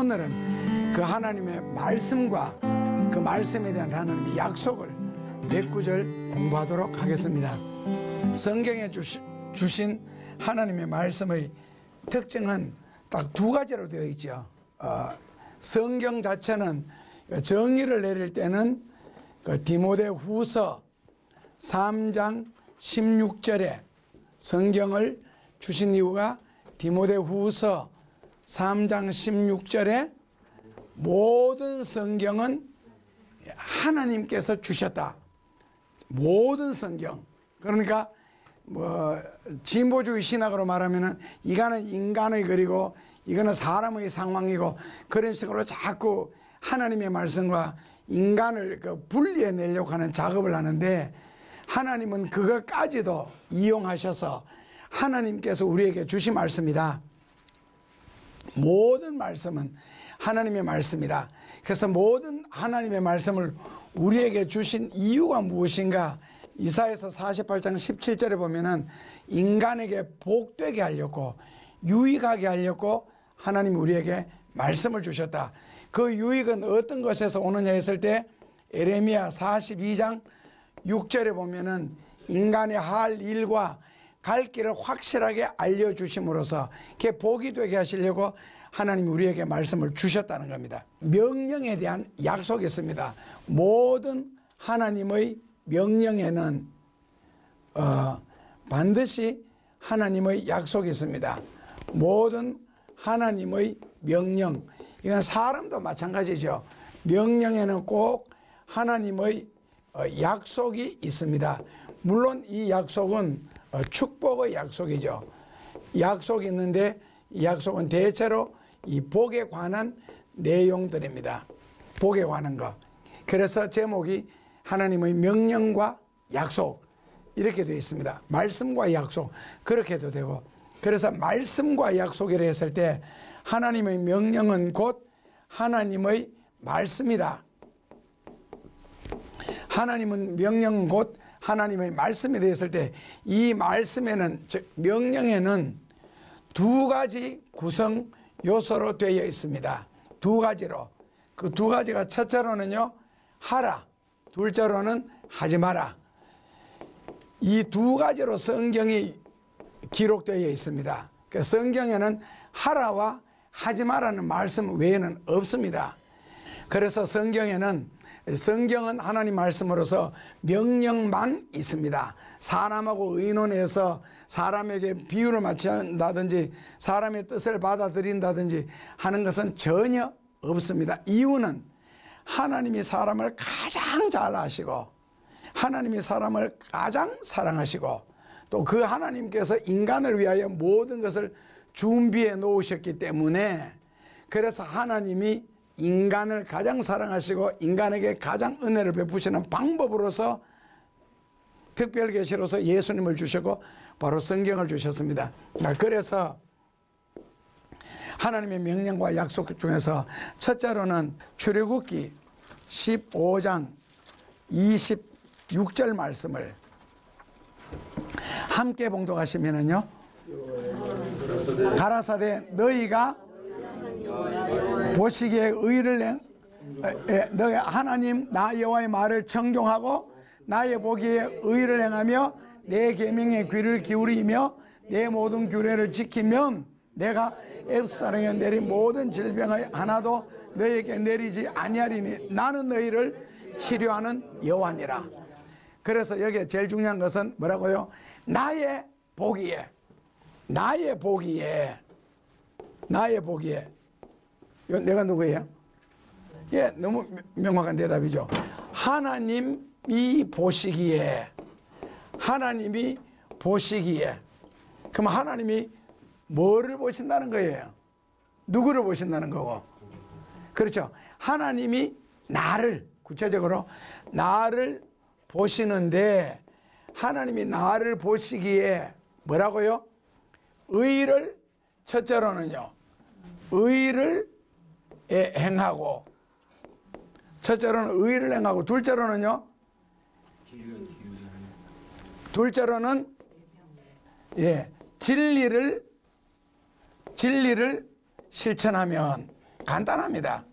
오늘은 그 하나님의 말씀과 그 말씀에 대한 하나님의 약속을 109절 공부하도록 하겠습니다. 성경에 주신 하나님의 말씀의 특징은 딱 두 가지로 되어 있죠. 성경 자체는 정의를 내릴 때는 그 디모데후서 3장 16절에 성경을 주신 이유가 디모데후서 3장 16절에 모든 성경은 하나님께서 주셨다. 모든 성경. 그러니까 뭐 진보주의 신학으로 말하면은 이거는 인간의 글이고 이거는 사람의 상황이고 그런 식으로 자꾸 하나님의 말씀과 인간을 분리해 내려고 하는 작업을 하는데, 하나님은 그것까지도 이용하셔서 하나님께서 우리에게 주신 말씀이다. 모든 말씀은 하나님의 말씀이다. 그래서 모든 하나님의 말씀을 우리에게 주신 이유가 무엇인가? 이사야서 48장 17절에 보면은 인간에게 복되게 하려고, 유익하게 하려고 하나님이 우리에게 말씀을 주셨다. 그 유익은 어떤 것에서 오느냐 했을 때 에레미야 42장 6절에 보면은 인간의 할 일과 갈 길을 확실하게 알려주심으로써 그게 복이 되게 하시려고 하나님이 우리에게 말씀을 주셨다는 겁니다. 명령에 대한 약속이 있습니다. 모든 하나님의 명령에는 반드시 하나님의 약속이 있습니다. 모든 하나님의 명령, 이건 사람도 마찬가지죠. 명령에는 꼭 하나님의 약속이 있습니다. 물론 이 약속은 축복의 약속이죠. 약속이 있는데 이 약속은 대체로 이 복에 관한 내용들입니다. 복에 관한 것. 그래서 제목이 하나님의 명령과 약속 이렇게 되어 있습니다. 말씀과 약속 그렇게도 되고, 그래서 말씀과 약속이라 했을 때 하나님의 명령은 곧 하나님의 말씀이다. 하나님은 명령은 곧 하나님의 말씀이 되었을 때 이 말씀에는, 즉 명령에는 두 가지 구성 요소로 되어 있습니다. 두 가지로. 그 두 가지가 첫째로는요, 하라. 둘째로는 하지 마라. 이 두 가지로 성경이 기록되어 있습니다. 성경에는 하라와 하지 마라는 말씀 외에는 없습니다. 그래서 성경은 하나님 말씀으로서 명령만 있습니다. 사람하고 의논해서 사람에게 비유를 맞춘다든지 사람의 뜻을 받아들인다든지 하는 것은 전혀 없습니다. 이유는 하나님이 사람을 가장 잘 아시고 하나님이 사람을 가장 사랑하시고 또 그 하나님께서 인간을 위하여 모든 것을 준비해 놓으셨기 때문에, 그래서 하나님이 인간을 가장 사랑하시고 인간에게 가장 은혜를 베푸시는 방법으로서 특별계시로서 예수님을 주셨고 바로 성경을 주셨습니다. 그래서 하나님의 명령과 약속 중에서 첫째로는 출애굽기 15장 26절 말씀을 함께 봉독하시면은요, 가라사대 너희가 보시기에 의를 너희 하나님 나 여호와의 말을 청종하고 나의 보기에 의를 행하며 내 계명에 귀를 기울이며 내 모든 규례를 지키면 내가 애굽 사람에게 내린 모든 질병의 하나도 너희에게 내리지 아니하리니 나는 너희를 치료하는 여호와니라. 그래서 여기에 제일 중요한 것은 뭐라고요? 나의 보기에, 나의 보기에, 나의 보기에. 내가 누구예요? 예, 너무 명확한 대답이죠. 하나님이 보시기에, 하나님이 보시기에. 그럼 하나님이 뭐를 보신다는 거예요? 누구를 보신다는 거고? 그렇죠. 하나님이 나를, 구체적으로 나를 보시는데, 하나님이 나를 보시기에 뭐라고요? 의를, 첫째로는요, 의를 행하고, 첫째로는 의를 행하고, 둘째로는요, 둘째로는 진리를 실천하면, 간단합니다.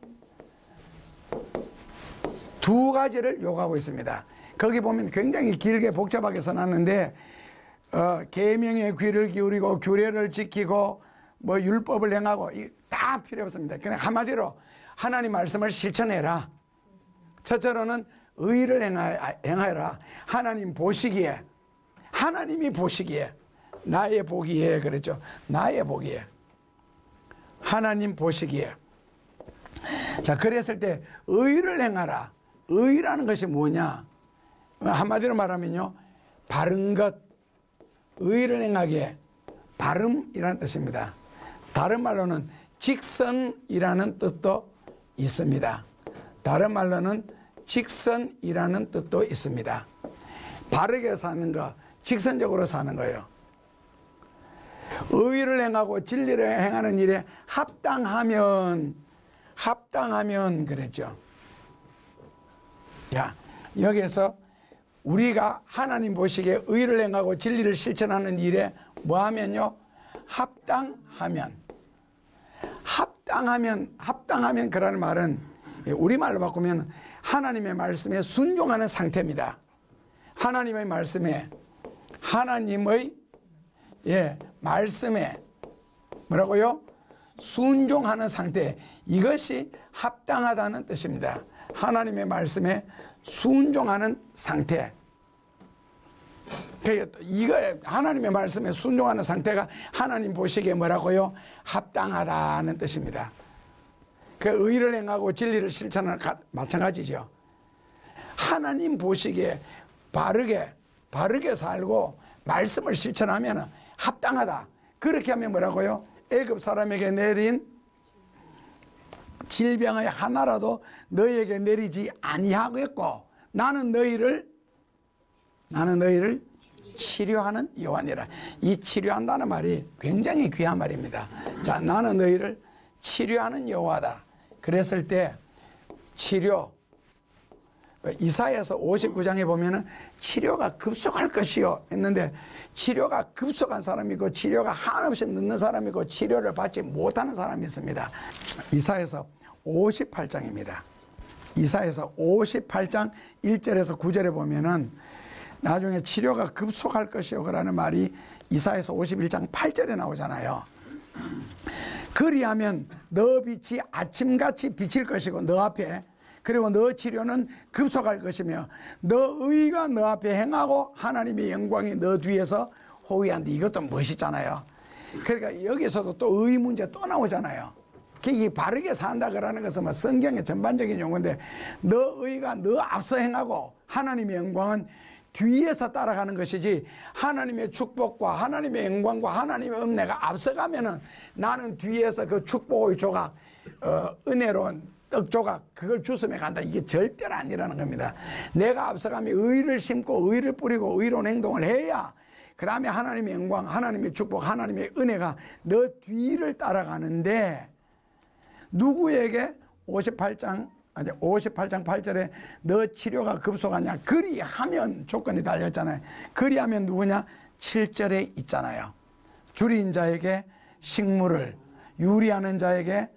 두 가지를 요구하고 있습니다. 거기 보면 굉장히 길게 복잡하게 써놨는데 계명의 귀를 기울이고 규례를 지키고 뭐 율법을 행하고 다 필요 없습니다. 그냥 한마디로 하나님 말씀을 실천해라. 첫째로는 의를 행하여라. 하나님 보시기에, 하나님이 보시기에, 나의 보기에 그랬죠. 나의 보기에, 하나님 보시기에. 자, 그랬을 때 의를 행하라. 의라는 것이 뭐냐? 한마디로 말하면요, 바른 것, 의를 행하기에 바름이라는 뜻입니다. 다른 말로는 직선이라는 뜻도 있습니다. 다른 말로는 직선이라는 뜻도 있습니다. 바르게 사는 거, 직선적으로 사는 거예요. 의를 행하고 진리를 행하는 일에 합당하면 그랬죠. 자, 여기에서 우리가 하나님 보시기에 의를 행하고 진리를 실천하는 일에 뭐 하면요? 합당하면 그라는 말은 우리말로 바꾸면 하나님의 말씀에 순종하는 상태입니다. 하나님의 말씀에, 말씀에 뭐라고요? 순종하는 상태. 이것이 합당하다는 뜻입니다. 하나님의 말씀에 순종하는 상태. 이거 하나님의 말씀에 순종하는 상태가 하나님 보시기에 뭐라고요? 합당하다는 뜻입니다. 그 의를 행하고 진리를 실천하는 마찬가지죠. 하나님 보시기에 바르게 살고 말씀을 실천하면 합당하다. 그렇게 하면 뭐라고요? 애굽 사람에게 내린 질병의 하나라도 너희에게 내리지 아니하겠고 나는 너희를 치료하는 여호와니라. 이 치료한다는 말이 굉장히 귀한 말입니다. 자, 나는 너희를 치료하는 여호와다. 그랬을 때 치료, 이사야서 59장에 보면은 치료가 급속할 것이요 했는데 치료가 급속한 사람이 있고 치료가 한없이 늦는 사람이 있고 치료를 받지 못하는 사람이 있습니다. 이사야서 58장입니다. 이사야서 58장 1절에서 9절에 보면은 나중에 치료가 급속할 것이요 라는 말이 이사야서 51장 8절에 나오잖아요. 그리하면 너 빛이 아침같이 비칠 것이고 너 앞에, 그리고 너 치료는 급속할 것이며 너 의가 너 앞에 행하고 하나님의 영광이 너 뒤에서 호위한다. 이것도 멋있잖아요. 그러니까 여기서도 또 의 문제 또 나오잖아요. 이게 바르게 산다 그러는 것은 뭐 성경의 전반적인 용어인데 너 의가 너 앞서 행하고 하나님의 영광은 뒤에서 따라가는 것이지, 하나님의 축복과 하나님의 영광과 하나님의 은혜가 앞서가면은 나는 뒤에서 그 축복의 조각, 은혜로운 떡 조각 그걸 주섬에 간다. 이게 절대로 아니라는 겁니다. 내가 앞서가며 의를 심고 의를 뿌리고 의로운 행동을 해야 그 다음에 하나님의 영광, 하나님의 축복, 하나님의 은혜가 너 뒤를 따라가는데, 누구에게 58장 8절에 너 치료가 급속하냐, 그리하면 조건이 달렸잖아요. 그리하면 누구냐? 7절에 있잖아요. 줄인 자에게 식물을, 유리하는 자에게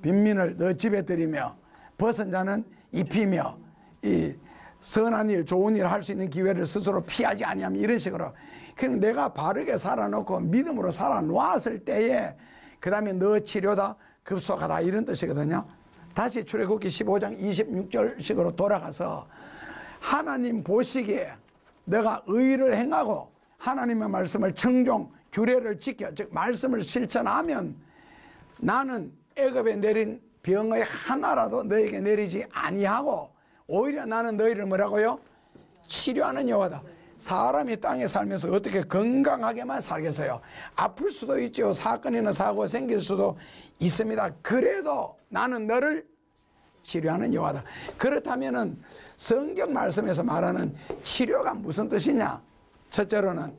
빈민을 너 집에 들이며 벗은 자는 입히며 이 선한 일, 좋은 일 할 수 있는 기회를 스스로 피하지 아니하면, 이런 식으로. 그냥 내가 바르게 살아놓고 믿음으로 살아놓았을 때에 그 다음에 너 치료다, 급속하다, 이런 뜻이거든요. 다시 출애굽기 15장 26절식으로 돌아가서 하나님 보시기에 내가 의를 행하고 하나님의 말씀을 청종, 규례를 지켜, 즉 말씀을 실천하면 나는 애굽에 내린 병의 하나라도 너에게 내리지 아니하고 오히려 나는 너희를 뭐라고요? 치료하는 여호와다. 사람이 땅에 살면서 어떻게 건강하게만 살겠어요? 아플 수도 있죠. 사건이나 사고가 생길 수도 있습니다. 그래도 나는 너를 치료하는 여호와다. 그렇다면은 성경 말씀에서 말하는 치료가 무슨 뜻이냐? 첫째로는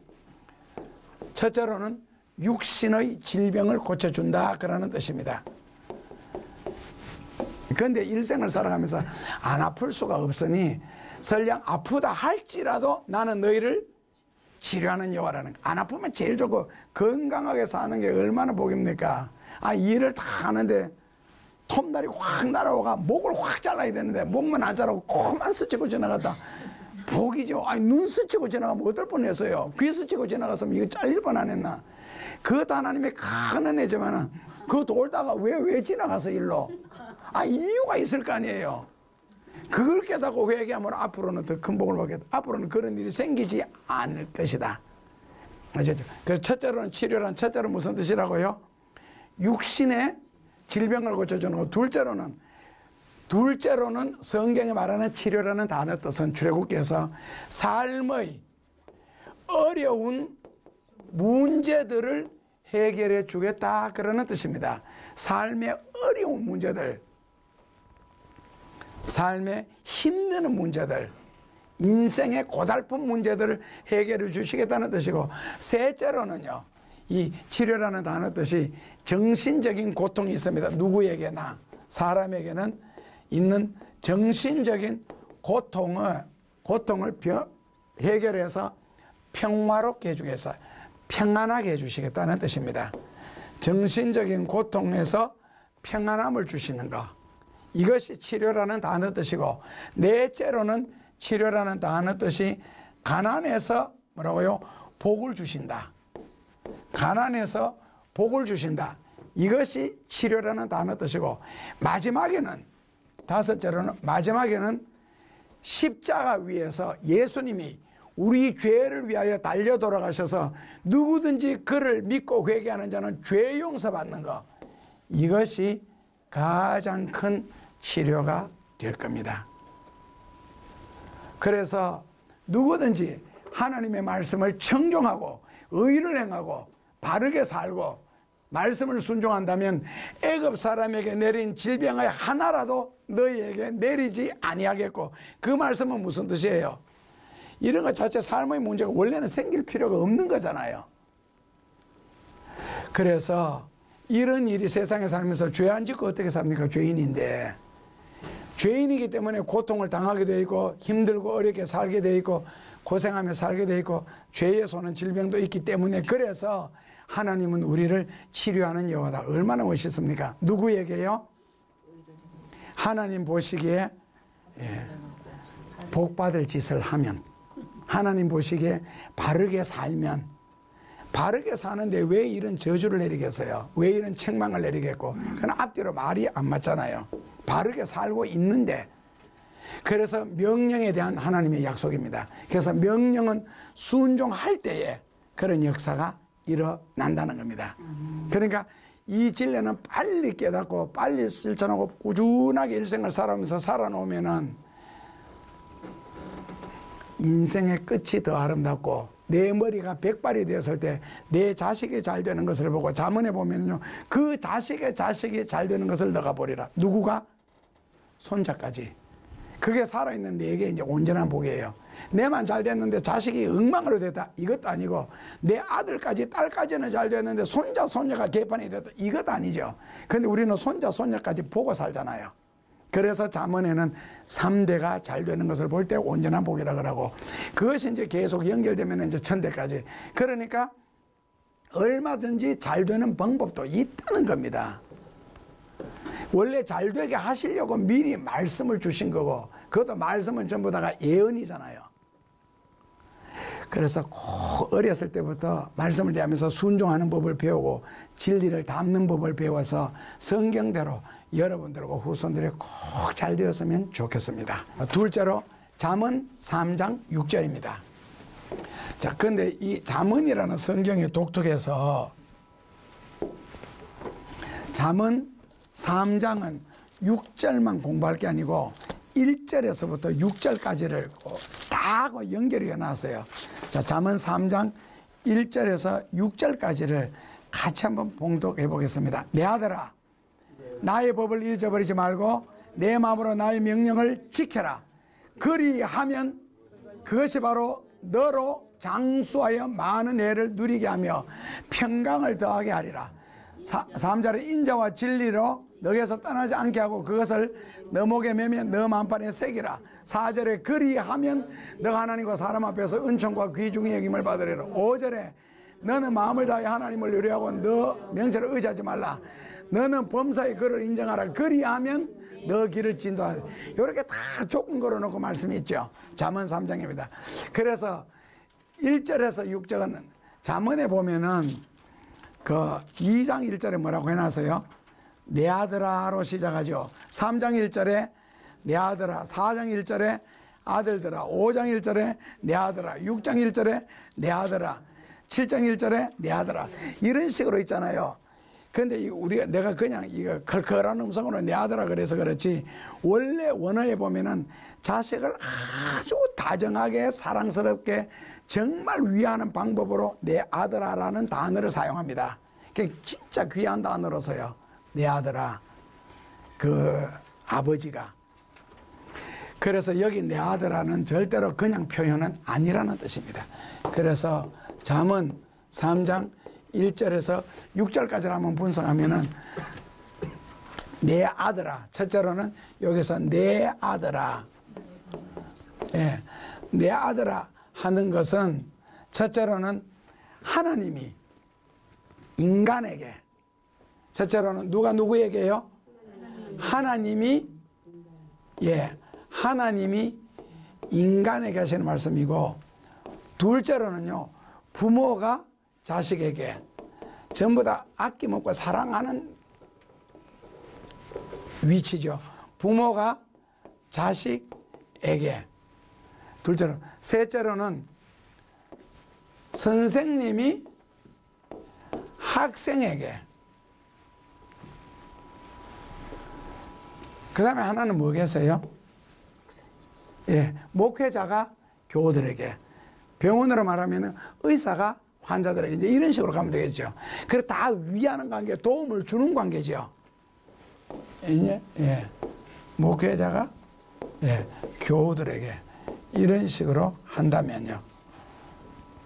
육신의 질병을 고쳐준다 그러는 뜻입니다. 그런데 일생을 살아가면서 안 아플 수가 없으니 설령 아프다 할지라도 나는 너희를 치료하는 여호와라는, 안 아프면 제일 좋고 건강하게 사는 게 얼마나 복입니까? 일을 다 하는데 톱날이 확 날아오가 목을 확 잘라야 되는데 목만 안 자라고 코만 스치고 지나갔다. 복이죠. 아니 눈 스치고 지나가면 어떨 뻔했어요. 귀 스치고 지나갔으면 이거 잘릴 뻔 안 했나. 그것도 하나님의 큰 은혜지만은 그거 돌다가 왜 지나가서 일로. 아 이유가 있을 거 아니에요. 그걸 깨닫고 회개하면 앞으로는 더 큰 복을 받겠다. 앞으로는 그런 일이 생기지 않을 것이다. 아시죠? 그래서 첫째로는 치료란 첫째로 무슨 뜻이라고요? 육신의 질병을 고쳐주는 거. 둘째로는 성경에 말하는 치료라는 단어 뜻은 출애굽기에서 삶의 어려운 문제들을 해결해 주겠다 그러는 뜻입니다. 삶의 어려운 문제들, 삶의 힘드는 문제들, 인생의 고달픈 문제들을 해결해 주시겠다는 뜻이고, 셋째로는요, 이 치료라는 단어 뜻이 정신적인 고통이 있습니다. 누구에게나 사람에게는 있는 정신적인 고통을 해결해서 평화롭게 해주겠어요. 평안하게 해주시겠다는 뜻입니다. 정신적인 고통에서 평안함을 주시는 것, 이것이 치료라는 단어 뜻이고, 넷째로는 치료라는 단어 뜻이 가난해서 뭐라고요? 복을 주신다. 가난해서 복을 주신다. 이것이 치료라는 단어 뜻이고, 마지막에는 십자가 위에서 예수님이 우리 죄를 위하여 달려 돌아가셔서 누구든지 그를 믿고 회개하는 자는 죄 용서받는 것, 이것이 가장 큰 치료가 될 겁니다. 그래서 누구든지 하나님의 말씀을 청종하고 의를 행하고 바르게 살고 말씀을 순종한다면 애굽 사람에게 내린 질병의 하나라도 너희에게 내리지 아니하겠고, 그 말씀은 무슨 뜻이에요? 이런 것 자체 삶의 문제가 원래는 생길 필요가 없는 거잖아요. 그래서 이런 일이 세상에 살면서 죄 안 짓고 어떻게 삽니까? 죄인인데. 죄인이기 때문에 고통을 당하게 돼 있고 힘들고 어렵게 살게 돼 있고 고생하며 살게 돼 있고 죄의 손은 질병도 있기 때문에, 그래서 하나님은 우리를 치료하는 여호와다. 얼마나 멋있습니까? 누구에게요? 하나님 보시기에 복받을 짓을 하면, 하나님 보시기에 바르게 살면, 바르게 사는데 왜 이런 저주를 내리겠어요? 왜 이런 책망을 내리겠고? 그건 앞뒤로 말이 안 맞잖아요. 바르게 살고 있는데. 그래서 명령에 대한 하나님의 약속입니다. 그래서 명령은 순종할 때에 그런 역사가 일어난다는 겁니다. 그러니까 이 진리는 빨리 깨닫고 빨리 실천하고 꾸준하게 일생을 살아오면서 살아놓으면은 인생의 끝이 더 아름답고, 내 머리가 백발이 되었을 때 내 자식이 잘 되는 것을 보고, 잠언에 보면요, 그 자식의 자식이 잘 되는 것을 너가 보리라. 누구가? 손자까지. 그게 살아있는 내게 이제 온전한 복이에요. 내만 잘 됐는데 자식이 엉망으로 됐다, 이것도 아니고, 내 아들까지 딸까지는 잘 됐는데 손자 손녀가 개판이 됐다, 이것도 아니죠. 근데 우리는 손자 손녀까지 보고 살잖아요. 그래서 잠언에는 3대가 잘 되는 것을 볼 때 온전한 복이라 그러고, 그것이 이제 계속 연결되면 이제 천대까지. 그러니까 얼마든지 잘 되는 방법도 있다는 겁니다. 원래 잘 되게 하시려고 미리 말씀을 주신 거고, 그것도 말씀은 전부 다가 예언이잖아요. 그래서 꼭 어렸을 때부터 말씀을 대하면서 순종하는 법을 배우고 진리를 담는 법을 배워서 성경대로 여러분들과 후손들이 꼭 잘 되었으면 좋겠습니다. 둘째로 잠언 3장 6절입니다. 자, 근데 이 잠언이라는 성경이 독특해서 잠언 3장은 6절만 공부할 게 아니고 1절에서부터 6절까지를 다 연결이 해놨어요. 자, 잠언 3장 1절에서 6절까지를 같이 한번 봉독해 보겠습니다. 내 아들아, 나의 법을 잊어버리지 말고 내 마음으로 나의 명령을 지켜라. 그리하면 그것이 바로 너로 장수하여 많은 해를 누리게 하며 평강을 더하게 하리라. 3절에 인자와 진리로 너에게서 떠나지 않게 하고 그것을 너 목에 매며 너 만판에 새기라. 4절에 그리하면 너가 하나님과 사람 앞에서 은총과 귀중히 여김을 받으리라. 5절에 너는 마음을 다해 하나님을 의뢰하고 너 명철을 의지하지 말라. 너는 범사의 그를 인정하라. 그리하면 너 길을 진도하라. 이렇게 다 조건 걸어놓고 말씀이 있죠. 잠언 3장입니다. 그래서 1절에서 6절은 잠언에 보면은 그 2장 1절에 뭐라고 해놨어요? 내 아들아로 시작하죠. 3장 1절에 내 아들아, 4장 1절에 아들들아, 5장 1절에 내 아들아, 6장 1절에 내 아들아, 7장 1절에 내 아들아, 이런 식으로 있잖아요. 근데 내가 그냥 이거 컬컬한 음성으로 내 아들아 그래서 그렇지, 원래 원어에 보면은 자식을 아주 다정하게 사랑스럽게 정말 위하는 방법으로 내 아들아라는 단어를 사용합니다. 그게 진짜 귀한 단어로서요. 내 아들아, 그 아버지가. 그래서 여기 내 아들아는 절대로 그냥 표현은 아니라는 뜻입니다. 그래서 잠언 3장 1절에서 6절까지를 한번 분석하면은 내 아들아, 첫째로는 여기서 내 아들아, 예, 내 아들아 하는 것은 첫째로는 하나님이 인간에게, 첫째로는 누가 누구에게요? 하나님이, 예, 하나님이 인간에게 하시는 말씀이고, 둘째로는요, 부모가 자식에게 전부 다 아낌없고 사랑하는 위치죠. 부모가 자식에게. 둘째로. 셋째로는 선생님이 학생에게. 그 다음에 하나는 뭐겠어요? 예, 목회자가 교우들에게. 병원으로 말하면 의사가 환자들에게, 이제 이런 식으로 가면 되겠죠. 그래, 다 위하는 관계, 도움을 주는 관계죠. 예, 목회자가, 예, 교우들에게 이런 식으로 한다면요,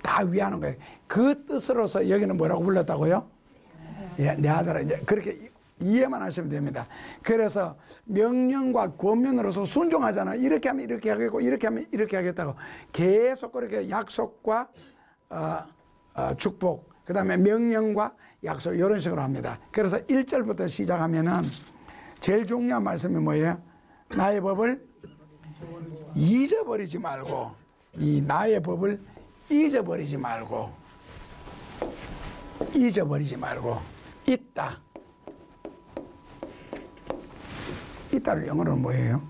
다 위하는 거예요. 그 뜻으로서 여기는 뭐라고 불렀다고요? 예, 내 아들아. 이제 그렇게 이해만 하시면 됩니다. 그래서 명령과 권면으로서 순종하잖아. 이렇게 하면 이렇게 하겠고, 이렇게 하면 이렇게 하겠다고 계속 그렇게 약속과 축복, 그 다음에 명령과 약속, 이런 식으로 합니다. 그래서 1절부터 시작하면은 제일 중요한 말씀이 뭐예요? 나의 법을 잊어버리지 말고, 이 나의 법을 잊어버리지 말고, 잊어버리지 말고, 있다. 이따를 영어로는 뭐예요?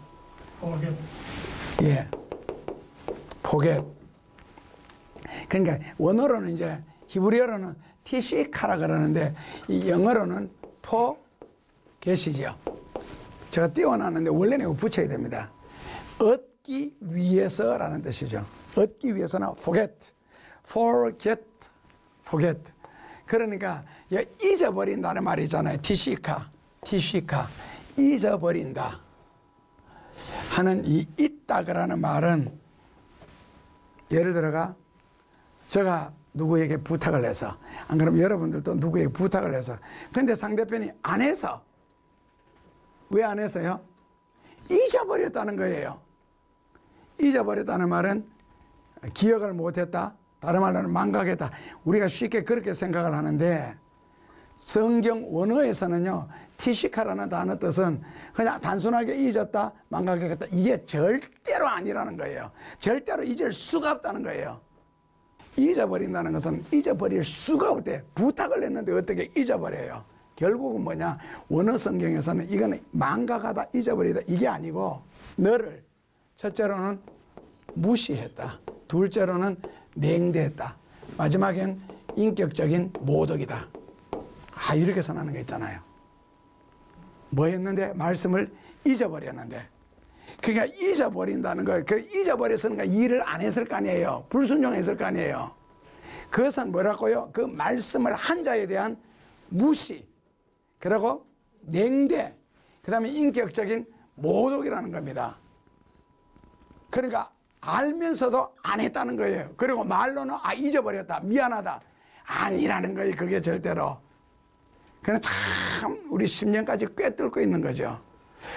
포겟. 예, 포겟. 그러니까 원어로는 이제 히브리어로는 티시카라 그러는데 이 영어로는 포겟이죠. 제가 띄워놨는데 원래는 이거 붙여야 됩니다. 얻기 위해서라는 뜻이죠. 얻기 위해서나 forget, forget, forget. 그러니까 잊어버린다는 말이 있잖아요. 티시카, 티시카. 잊어버린다 하는 이 있다라는 말은, 예를 들어가 제가 누구에게 부탁을 해서, 안 그러면 여러분들도 누구에게 부탁을 해서, 근데 상대편이 안 해서, 왜 안 해서요? 잊어버렸다는 거예요. 잊어버렸다는 말은 기억을 못했다, 다른 말로는 망각했다. 우리가 쉽게 그렇게 생각을 하는데 성경 원어에서는요, 티시카라는 단어 뜻은 그냥 단순하게 잊었다, 망각했다, 이게 절대로 아니라는 거예요. 절대로 잊을 수가 없다는 거예요. 잊어버린다는 것은 잊어버릴 수가 없대. 부탁을 했는데 어떻게 잊어버려요? 결국은 뭐냐, 원어 성경에서는 이거는 망각하다, 잊어버리다, 이게 아니고 너를 첫째로는 무시했다, 둘째로는 냉대했다, 마지막엔 인격적인 모독이다. 이렇게 선언하는 게 있잖아요. 뭐 했는데? 말씀을 잊어버렸는데. 그러니까 잊어버린다는 거예요. 그 잊어버렸으니까 일을 안 했을 거 아니에요. 불순종했을 거 아니에요. 그것은 뭐라고요? 그 말씀을 한 자에 대한 무시, 그리고 냉대, 그 다음에 인격적인 모독이라는 겁니다. 그러니까 알면서도 안 했다는 거예요. 그리고 말로는 잊어버렸다, 미안하다, 아니라는 거예요. 그게 절대로. 그냥 참 우리 10년까지 꿰뚫고 있는 거죠.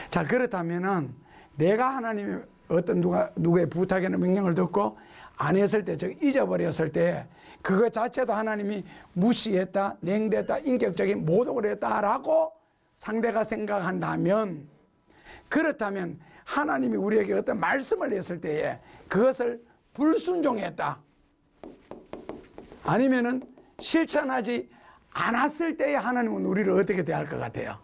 자, 그렇다면은 내가 하나님의 어떤 누구의 부탁이나 명령을 듣고 안 했을 때, 즉 잊어버렸을 때 그거 자체도 하나님이 무시했다, 냉대했다, 인격적인 모독을 했다라고 상대가 생각한다면, 그렇다면 하나님이 우리에게 어떤 말씀을 했을 때에 그것을 불순종했다, 아니면은 실천하지 않았을 때에 하나님은 우리를 어떻게 대할 것 같아요?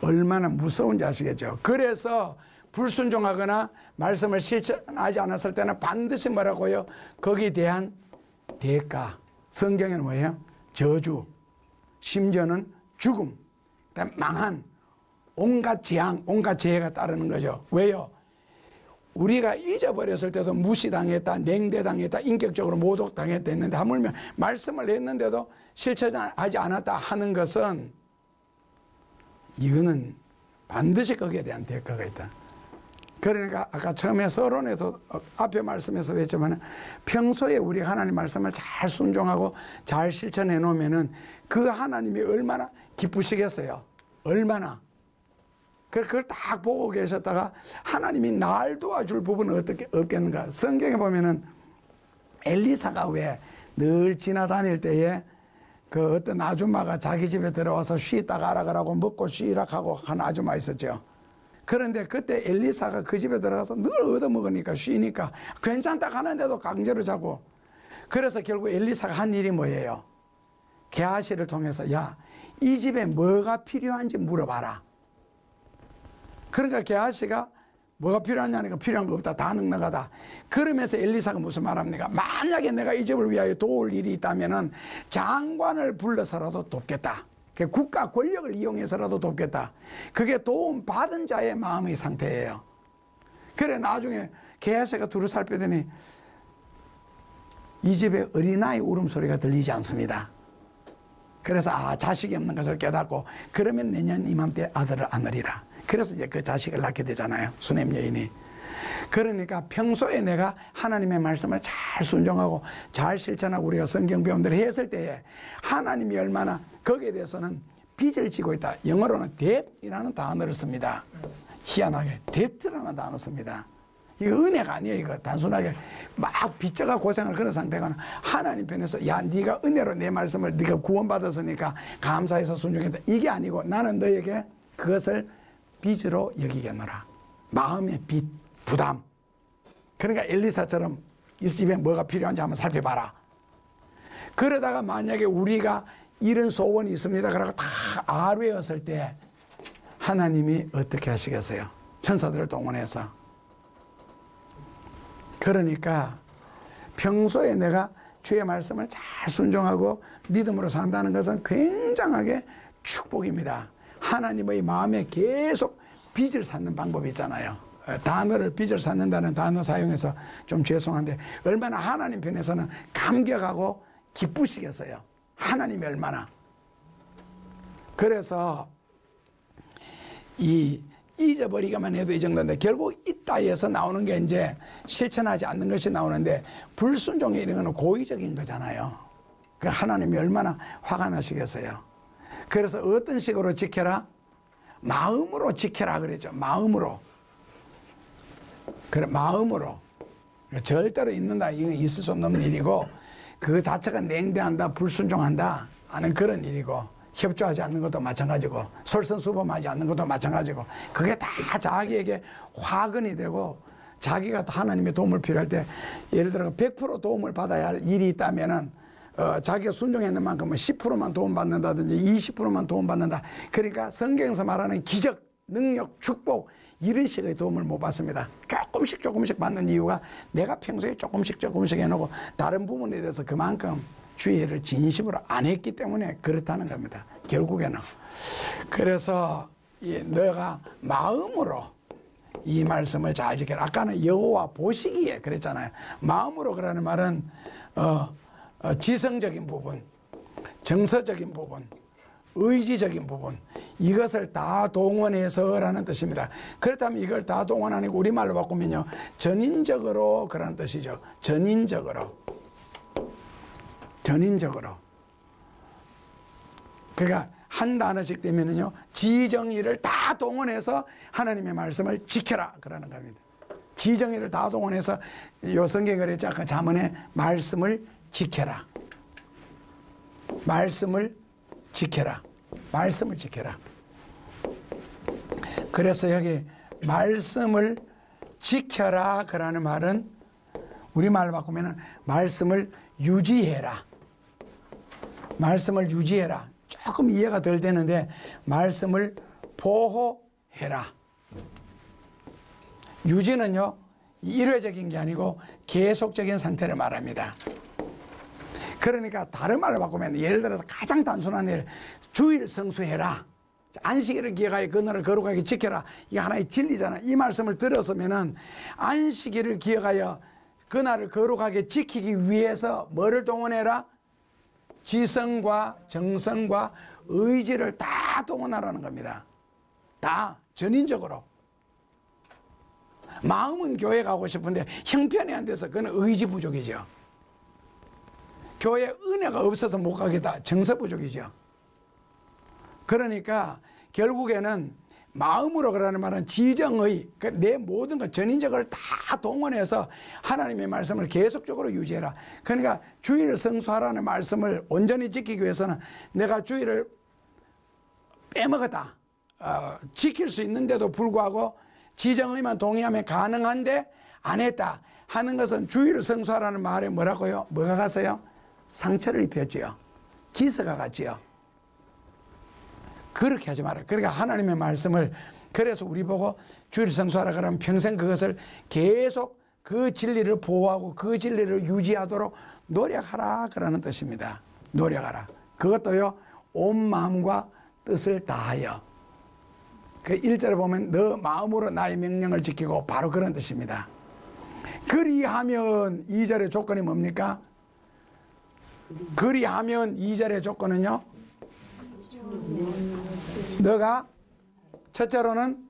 얼마나 무서운지 아시겠죠? 그래서 불순종하거나 말씀을 실천하지 않았을 때는 반드시 뭐라고요? 거기에 대한 대가. 성경에는 뭐예요? 저주, 심지어는 죽음, 망한, 온갖 재앙, 온갖 재해가 따르는 거죠. 왜요? 우리가 잊어버렸을 때도 무시당했다, 냉대당했다, 인격적으로 모독당했다 했는데, 하물며 말씀을 했는데도 실천하지 않았다 하는 것은, 이거는 반드시 거기에 대한 대가가 있다. 그러니까 아까 처음에 서론에도 앞에 말씀에서 했지만, 평소에 우리 하나님 말씀을 잘 순종하고 잘 실천해 놓으면은 그 하나님이 얼마나 기쁘시겠어요. 얼마나. 그걸 딱 보고 계셨다가 하나님이 날 도와줄 부분은 어떻게 없겠는가. 성경에 보면은 엘리사가 왜 늘 지나다닐 때에 그 어떤 아줌마가 자기 집에 들어와서 쉬다 가라 그러고 먹고 쉬라 하고 한 아줌마 있었죠. 그런데 그때 엘리사가 그 집에 들어가서 늘 얻어먹으니까 쉬니까 괜찮다 하는데도 강제로 자고, 그래서 결국 엘리사가 한 일이 뭐예요? 게하시를 통해서 야, 이 집에 뭐가 필요한지 물어봐라. 그러니까 게하시가 뭐가 필요하냐니까 필요한 거 없다, 다 넉넉하다. 그러면서 엘리사가 무슨 말합니까? 만약에 내가 이 집을 위하여 도울 일이 있다면은 장관을 불러서라도 돕겠다. 국가 권력을 이용해서라도 돕겠다. 그게 도움 받은 자의 마음의 상태예요. 그래 나중에 게하시가 두루 살펴더니 이 집에 어린아이 울음소리가 들리지 않습니다. 그래서 자식이 없는 것을 깨닫고, 그러면 내년 이맘때 아들을 안으리라. 그래서 이제 그 자식을 낳게 되잖아요, 수넴 여인이. 그러니까 평소에 내가 하나님의 말씀을 잘 순종하고 잘 실천하고 우리가 성경 배운 대로 했을 때에 하나님이 얼마나 거기에 대해서는 빚을 지고 있다. 영어로는 debt이라는 단어를 씁니다. 희한하게 debt라는 단어 씁니다. 이거 은혜가 아니에요. 이거 단순하게 막 빚져가 고생을 그런 상태가, 하나님 편에서 야, 네가 은혜로 내 말씀을 네가 구원받았으니까 감사해서 순종했다, 이게 아니고 나는 너에게 그것을 빚으로 여기겠노라. 마음의 빚, 부담. 그러니까 엘리사처럼 이 집에 뭐가 필요한지 한번 살펴봐라. 그러다가 만약에 우리가 이런 소원이 있습니다 그러고 다 아뢰었을 때 하나님이 어떻게 하시겠어요? 천사들을 동원해서. 그러니까 평소에 내가 주의 말씀을 잘 순종하고 믿음으로 산다는 것은 굉장하게 축복입니다. 하나님의 마음에 계속 빚을 쌓는 방법이 있잖아요. 단어를 빚을 쌓는다는 단어 사용해서 좀 죄송한데, 얼마나 하나님 편에서는 감격하고 기쁘시겠어요. 하나님이 얼마나. 그래서 이 잊어버리기만 해도 이 정도인데, 결국 이따위에서 나오는 게 이제 실천하지 않는 것이 나오는데, 불순종에 이런 거는 고의적인 거잖아요. 그 하나님이 얼마나 화가 나시겠어요. 그래서 어떤 식으로 지켜라? 마음으로 지켜라 그랬죠. 마음으로. 그래, 마음으로. 절대로 있는다, 이건 있을 수 없는 일이고, 그 자체가 냉대한다, 불순종한다 하는 그런 일이고, 협조하지 않는 것도 마찬가지고, 솔선수범하지 않는 것도 마찬가지고, 그게 다 자기에게 화근이 되고, 자기가 하나님의 도움을 필요할 때, 예를 들어 100% 도움을 받아야 할 일이 있다면은 자기가 순종했는 만큼은 10%만 도움받는다든지 20%만 도움받는다. 그러니까 성경에서 말하는 기적, 능력, 축복, 이런 식의 도움을 못 받습니다. 조금씩 받는 이유가 내가 평소에 조금씩 해놓고 다른 부분에 대해서 그만큼 주의를 진심으로 안 했기 때문에 그렇다는 겁니다. 결국에는. 그래서 너가 마음으로 이 말씀을 잘 지켜라. 아까는 여호와 보시기에 그랬잖아요. 마음으로 그러는 말은 지성적인 부분, 정서적인 부분, 의지적인 부분, 이것을 다 동원해서라는 뜻입니다. 그렇다면 이걸 다 동원하니까 우리말로 바꾸면요, 전인적으로 그라는 뜻이죠. 전인적으로. 그러니까 한 단어씩 되면은요, 지정의를 다 동원해서 하나님의 말씀을 지켜라 그러는 겁니다. 지정의를 다 동원해서 요 성경에 그랬죠. 아까 잠언에 말씀을 지켜라. 말씀을 지켜라. 말씀을 지켜라. 그래서 여기 말씀을 지켜라 그라는 말은 우리말로 바꾸면 말씀을 유지해라. 말씀을 유지해라. 조금 이해가 덜 되는데 말씀을 보호해라. 유지는요, 일회적인 게 아니고 계속적인 상태를 말합니다. 그러니까 다른 말로 바꾸면 예를 들어서 가장 단순한 일, 주일 성수해라. 안식일을 기억하여 그날을 거룩하게 지켜라. 이게 하나의 진리잖아. 이 말씀을 들었으면은 안식일을 기억하여 그날을 거룩하게 지키기 위해서 뭐를 동원해라? 지성과 정성과 의지를 다 동원하라는 겁니다. 다 전인적으로. 마음은 교회 가고 싶은데 형편이 안 돼서 그건 의지 부족이죠. 교회 은혜가 없어서 못 가겠다. 정서 부족이죠. 그러니까 결국에는 마음으로 그러는 말은 지정의, 내 모든 것 전인적을 다 동원해서 하나님의 말씀을 계속적으로 유지해라. 그러니까 주일을 성수하라는 말씀을 온전히 지키기 위해서는 내가 주일을 빼먹었다. 지킬 수 있는데도 불구하고 지정의만 동의하면 가능한데 안 했다 하는 것은 주일을 성수하라는 말에 뭐라고요? 뭐가 갔어요? 상처를 입혔지요. 기스가 갔지요. 그렇게 하지 마라. 그러니까 하나님의 말씀을, 그래서 우리 보고 주일 성수하라 그러면 평생 그것을 계속 그 진리를 보호하고 그 진리를 유지하도록 노력하라 그러는 뜻입니다. 노력하라. 그것도요, 온 마음과 뜻을 다하여. 그 1절에 보면 너 마음으로 나의 명령을 지키고, 바로 그런 뜻입니다. 그리하면 2절의 조건이 뭡니까? 그리하면 2절의 조건은요, 너가 첫째로는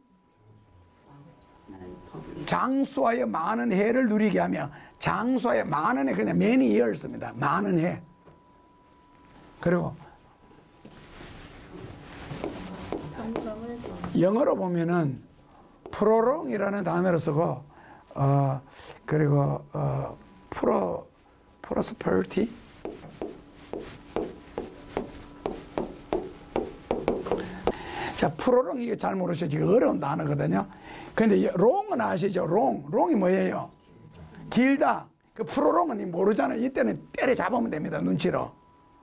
장수하여 많은 해를 누리게 하며, 장수하여 많은 해, 그냥 many years입니다. 많은 해. 그리고 영어로 보면은 prolong이라는 단어를 쓰고, 그리고 prosperity, 자, 프로롱 이거 잘 모르시죠? 지금 어려운 단어거든요. 근데 롱은 아시죠? 롱이 뭐예요? 길다. 그 프로롱은 모르잖아요. 이때는 때려잡으면 됩니다. 눈치로.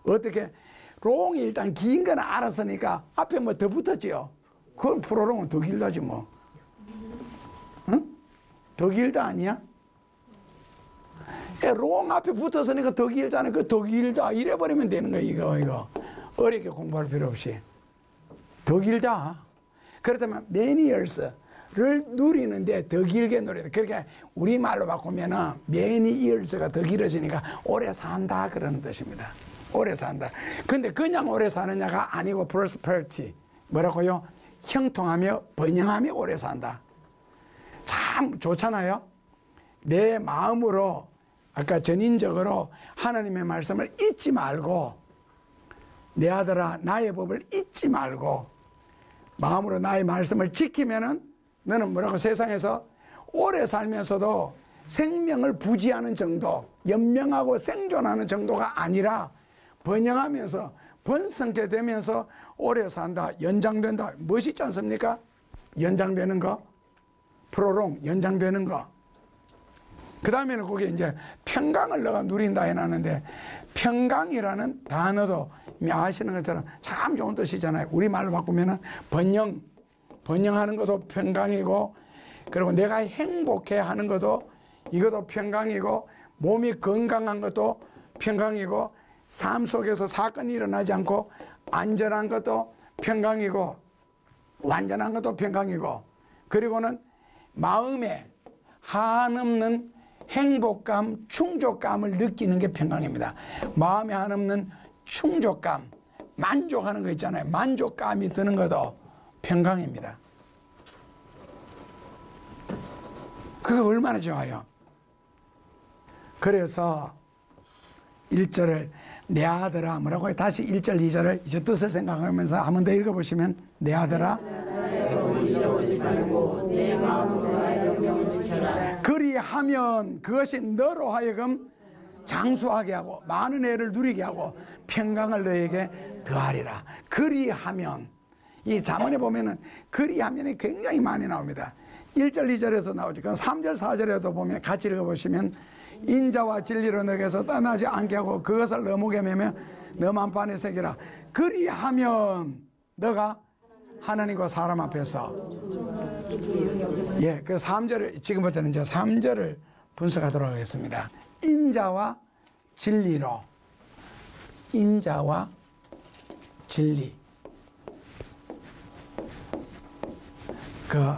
어떻게? 롱이 일단 긴 건 알았으니까 앞에 뭐 더 붙었지요. 그건 프로롱은 더 길다지 뭐. 응? 더 길다 아니야? 롱 앞에 붙었으니까 더 길잖아요. 그 더 길다 이래버리면 되는 거야. 이거 어렵게 공부할 필요 없이. 더 길다. 그렇다면 many years를 누리는데 더 길게 누리다. 그러니까 우리말로 바꾸면은 many years가 더 길어지니까 오래 산다 그러는 뜻입니다. 오래 산다. 근데 그냥 오래 사느냐가 아니고 prosperity. 뭐라고요? 형통하며 번영하며 오래 산다. 참 좋잖아요. 내 마음으로 아까 전인적으로 하나님의 말씀을 잊지 말고, 내 아들아 나의 법을 잊지 말고 마음으로 나의 말씀을 지키면은 너는 뭐라고? 세상에서 오래 살면서도 생명을 부지하는 정도, 연명하고 생존하는 정도가 아니라 번영하면서 번성케 되면서 오래 산다, 연장된다. 멋있지 않습니까? 연장되는 거, 프로롱, 연장되는 거. 그 다음에는 거기에 이제 평강을 너가 누린다 해놨는데, 평강이라는 단어도 이미 아시는 것처럼 참 좋은 뜻이잖아요. 우리말로 바꾸면은 번영하는 것도 평강이고, 그리고 내가 행복해 하는 것도 이것도 평강이고, 몸이 건강한 것도 평강이고, 삶 속에서 사건이 일어나지 않고 안전한 것도 평강이고, 완전한 것도 평강이고, 그리고는 마음에 한없는 행복감, 충족감을 느끼는 게 평강입니다. 마음에 한없는 충족감, 만족하는 거 있잖아요. 만족감이 드는 것도 평강입니다. 그게 얼마나 좋아요. 그래서 1절을 내 아들아, 뭐라고 해요? 다시 1절, 2절을 이제 뜻을 생각하면서 한 번 더 읽어보시면, 내 아들아, 나의 법을 잊어버리지 말고 내 마음으로 나의 명령을 지켜라. 그리하면 그것이 너로 하여금 장수하게 하고 많은 애를 누리게 하고 평강을 너에게 더하리라. 그리하면, 이 잠언에 보면은 그리하면이 굉장히 많이 나옵니다. 1절 2절에서 나오죠. 그럼 3절 4절에도 보면 같이 읽어보시면 인자와 진리로 너에게서 떠나지 않게 하고 그것을 너 목에 매며 너 만판에 새기라. 그리하면 너가 하나님과 사람 앞에서, 예, 그 3절을 지금부터는 이제 3절을 분석하도록 하겠습니다. 인자와 진리로, 인자와 진리. 그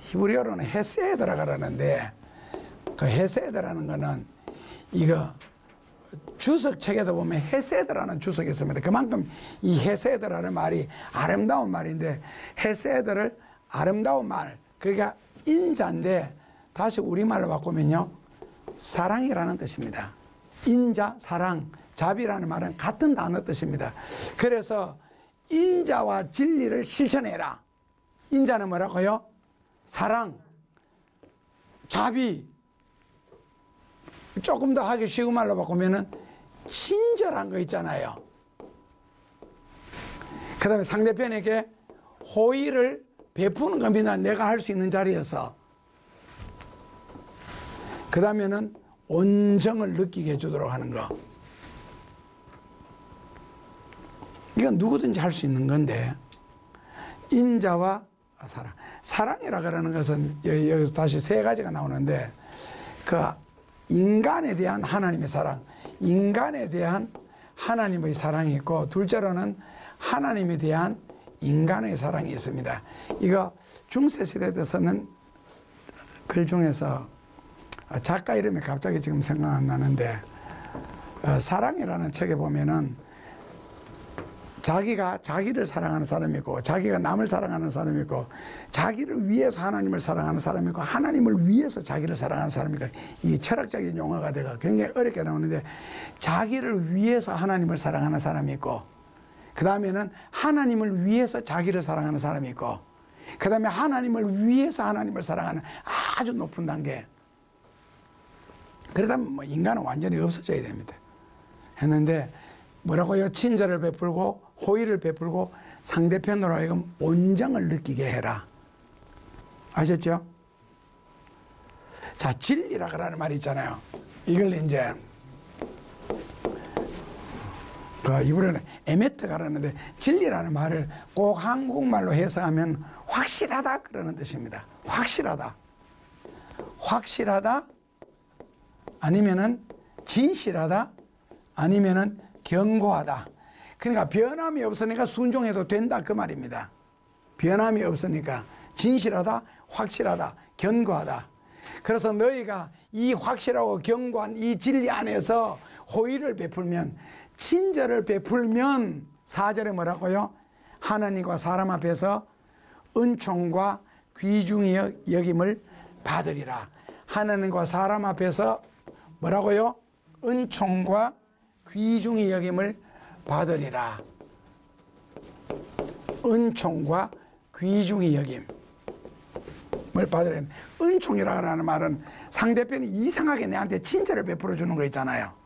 히브리어로는 헤세드라 그러는데, 그 헤세드라는 거는 이거 주석 책에도 보면 헤세드라는 주석이 있습니다. 그만큼 이 헤세드라는 말이 아름다운 말인데, 헤세드를 아름다운 말, 그러니까 인자인데 다시 우리말로 바꾸면요 사랑이라는 뜻입니다. 인자, 사랑, 자비라는 말은 같은 단어 뜻입니다. 그래서 인자와 진리를 실천해라. 인자는 뭐라고요? 사랑, 자비. 조금 더 하기 쉬운 말로 바꾸면은 친절한 거 있잖아요. 그 다음에 상대편에게 호의를 베푸는 겁니다. 내가 할 수 있는 자리에서. 그 다음에는 온정을 느끼게 해주도록 하는 거. 이건 누구든지 할 수 있는 건데, 인자와 사랑. 사랑이라 그러는 것은 여기서 다시 세 가지가 나오는데, 그 인간에 대한 하나님의 사랑, 인간에 대한 하나님의 사랑이 있고, 둘째로는 하나님에 대한 인간의 사랑이 있습니다. 이거 중세시대에 쓰는 글 중에서 작가 이름이 갑자기 지금 생각 안 나는데, 사랑이라는 책에 보면은 자기가 자기를 사랑하는 사람이 있고, 자기가 남을 사랑하는 사람이 있고, 자기를 위해서 하나님을 사랑하는 사람이 있고, 하나님을 위해서 자기를 사랑하는 사람이 있고, 이 철학적인 용어가 되가 굉장히 어렵게 나오는데, 자기를 위해서 하나님을 사랑하는 사람이 있고, 그 다음에는 하나님을 위해서 자기를 사랑하는 사람이 있고, 그 다음에 하나님을 위해서 하나님을 사랑하는 아주 높은 단계. 그러다면 뭐 인간은 완전히 없어져야 됩니다. 했는데 뭐라고요? 친절을 베풀고 호의를 베풀고 상대편으로 하여금 온정을 느끼게 해라. 아셨죠? 자, 진리라 그러는 말이 있잖아요. 이걸 이제 이번에는 에메트가 그러는데, 진리라는 말을 꼭 한국말로 해석하면 확실하다 그러는 뜻입니다. 확실하다. 확실하다, 아니면은 진실하다, 아니면은 견고하다. 그러니까 변함이 없으니까 순종해도 된다 그 말입니다. 변함이 없으니까 진실하다, 확실하다, 견고하다. 그래서 너희가 이 확실하고 견고한 이 진리 안에서 호의를 베풀면, 친절을 베풀면 4절에 뭐라고요? 하나님과 사람 앞에서 은총과 귀중히 여김을 받으리라. 하나님과 사람 앞에서 뭐라고요? 은총과 귀중히 여김을 받으리라. 은총과 귀중히 여김을 받으리라. 은총이라고 하는 말은 상대편이 이상하게 내한테 친절을 베풀어 주는 거 있잖아요.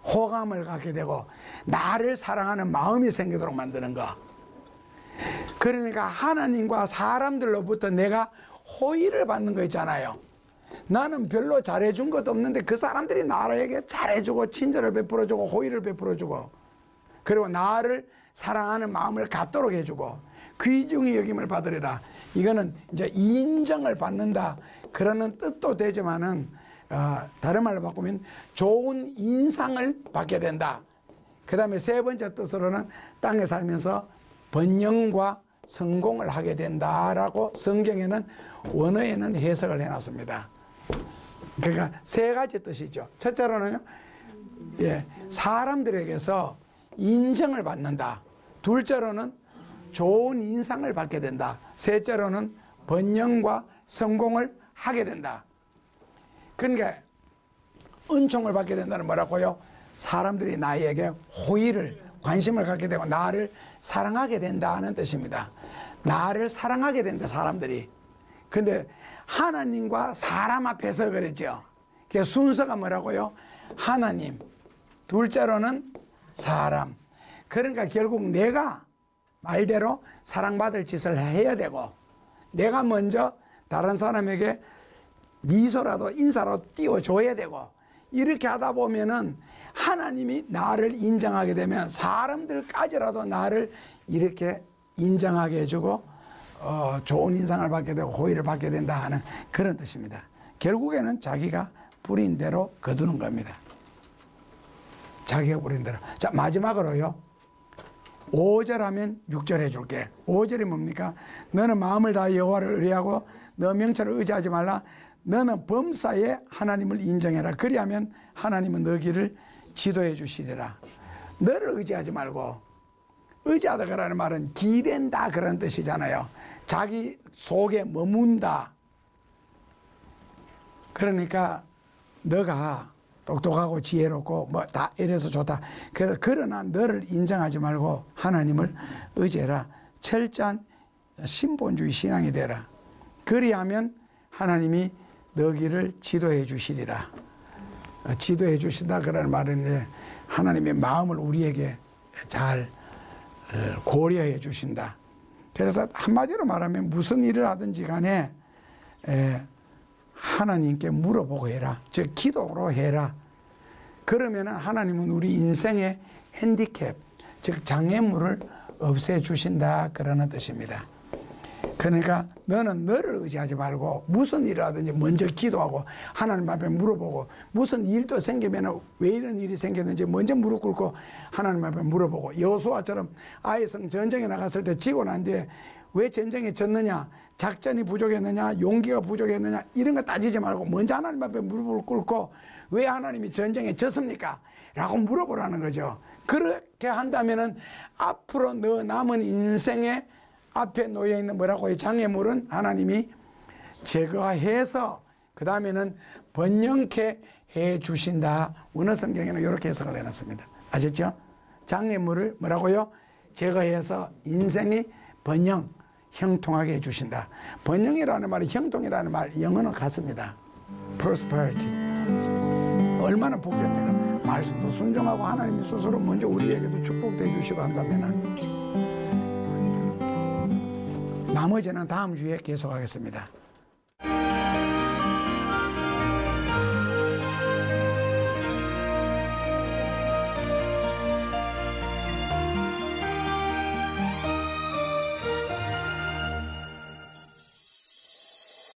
호감을 갖게 되고 나를 사랑하는 마음이 생기도록 만드는 거. 그러니까 하나님과 사람들로부터 내가 호의를 받는 거 있잖아요. 나는 별로 잘해준 것도 없는데 그 사람들이 나에게 잘해주고 친절을 베풀어주고 호의를 베풀어주고, 그리고 나를 사랑하는 마음을 갖도록 해주고 귀중히 여김을 받으리라. 이거는 이제 인정을 받는다 그러는 뜻도 되지만은, 다른 말로 바꾸면 좋은 인상을 받게 된다. 그 다음에 세 번째 뜻으로는 땅에 살면서 번영과 성공을 하게 된다라고 성경에는, 원어에는 해석을 해놨습니다. 그러니까 세 가지 뜻이죠. 첫째로는요, 예, 사람들에게서 인정을 받는다. 둘째로는 좋은 인상을 받게 된다. 셋째로는 번영과 성공을 하게 된다. 그러니까 은총을 받게 된다는 뭐라고요? 사람들이 나에게 호의를, 관심을 갖게 되고 나를 사랑하게 된다는 뜻입니다. 나를 사랑하게 된다, 사람들이. 근데 하나님과 사람 앞에서 그랬죠. 그 순서가 뭐라고요? 하나님, 둘째로는 사람. 그러니까 결국 내가 말대로 사랑받을 짓을 해야 되고, 내가 먼저 다른 사람에게 미소라도 인사로 띄워줘야 되고, 이렇게 하다 보면은 하나님이 나를 인정하게 되면 사람들까지라도 나를 이렇게 인정하게 해주고 좋은 인상을 받게 되고 호의를 받게 된다 하는 그런 뜻입니다. 결국에는 자기가 부린 대로 거두는 겁니다. 자기가 부린 대로. 자, 마지막으로요. 5절 하면 6절 해줄게. 5절이 뭡니까? 너는 마음을 다해 여호와를 의뢰하고 너 명철을 의지하지 말라. 너는 범사에 하나님을 인정해라. 그리하면 하나님은 너 길을 지도해 주시리라. 너를 의지하지 말고, 의지하다 그라는 말은 기댄다 그런 뜻이잖아요. 자기 속에 머문다. 그러니까 너가 똑똑하고 지혜롭고 뭐 다 이래서 좋다. 그러나 너를 인정하지 말고 하나님을 의지해라. 철저한 신본주의 신앙이 되라. 그리하면 하나님이 너 길을 지도해 주시리라. 지도해 주신다 그라는 말은 하나님의 마음을 우리에게 잘 고려해 주신다. 그래서 한마디로 말하면 무슨 일을 하든지 간에 하나님께 물어보고 해라. 즉 기도로 해라. 그러면 하나님은 우리 인생의 핸디캡, 즉 장애물을 없애주신다 그러는 뜻입니다. 그러니까 너는 너를 의지하지 말고 무슨 일을 하든지 먼저 기도하고 하나님 앞에 물어보고, 무슨 일도 생기면 왜 이런 일이 생겼는지 먼저 무릎 꿇고 하나님 앞에 물어보고, 여호수아처럼 아이성 전쟁에 나갔을 때 지고 난 뒤에 왜 전쟁에 졌느냐, 작전이 부족했느냐, 용기가 부족했느냐, 이런 거 따지지 말고 먼저 하나님 앞에 무릎을 꿇고 왜 하나님이 전쟁에 졌습니까? 라고 물어보라는 거죠. 그렇게 한다면은 앞으로 너 남은 인생에 앞에 놓여있는 뭐라고 해요? 장애물은 하나님이 제거해서 그 다음에는 번영케 해 주신다. 원어 성경에는 이렇게 해석을 해놨습니다. 아셨죠? 장애물을 뭐라고요? 제거해서 인생이 번영, 형통하게 해 주신다. 번영이라는 말이 형통이라는 말, 영어는 같습니다. prosperity. 얼마나 복됩니까? 말씀도 순종하고 하나님이 스스로 먼저 우리에게도 축복도 해주시고 한다면은 나머지는 다음 주에 계속하겠습니다.